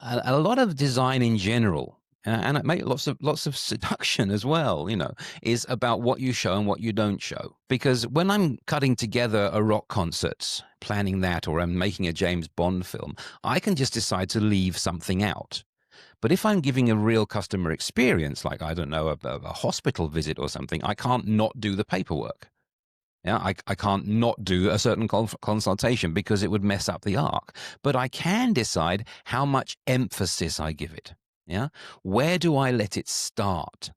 A lot of design in general, and it may lots of seduction as well, is about what you show and what you don't show. Because when I'm cutting together a rock concert, planning that, or I'm making a James Bond film, I can just decide to leave something out. But if I'm giving a real customer experience, like, I don't know, a hospital visit or something, I can't not do the paperwork. Yeah, I can't not do a certain consultation because it would mess up the arc. But I can decide how much emphasis I give it. Yeah. Where do I let it start?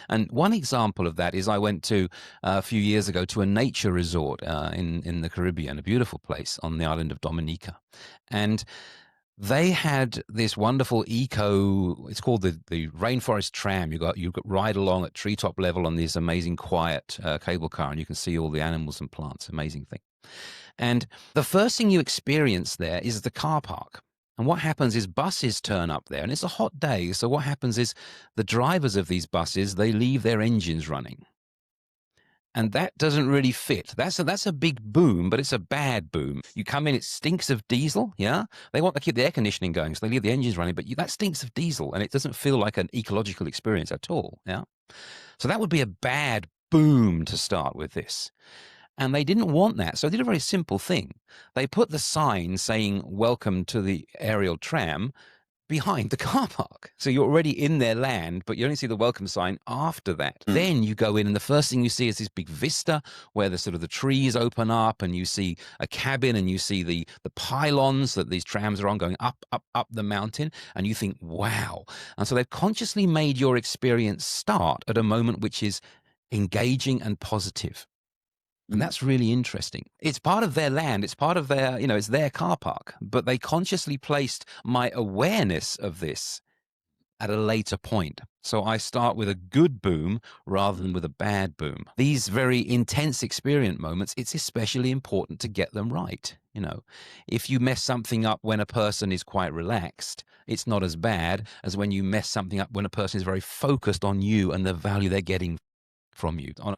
And one example of that is I went to a few years ago to a nature resort in the Caribbean, a beautiful place on the island of Dominica. And they had this wonderful it's called the rainforest tram. You ride along at treetop level on this amazing quiet cable car, and you can see all the animals and plants. Amazing thing. And the first thing you experience there is the car park. And what happens is buses turn up there, and it's a hot day. So what happens is the drivers of these buses, they leave their engines running. And that doesn't really fit. That's a big boom, but it's a bad boom. You come in, it stinks of diesel. Yeah, they want to keep the air conditioning going, so they leave the engines running. But that stinks of diesel, and it doesn't feel like an ecological experience at all. Yeah, so that would be a bad boom to start with this. And they didn't want that, so they did a very simple thing. They put the sign saying "Welcome to the aerial tram" behind the car park. So you're already in their land, but you only see the welcome sign after that. Then you go in, and the first thing you see is this big vista where the trees open up, and you see a cabin, and you see the pylons that these trams are on going up, up, up the mountain, and you think, wow. And so they've consciously made your experience start at a moment which is engaging and positive. And that's really interesting. It's part of their land. It's part of their, it's their car park. But they consciously placed my awareness of this at a later point. So I start with a good boom rather than with a bad boom. These very intense experience moments, it's especially important to get them right. If you mess something up when a person is quite relaxed, it's not as bad as when you mess something up when a person is very focused on you and the value they're getting from you.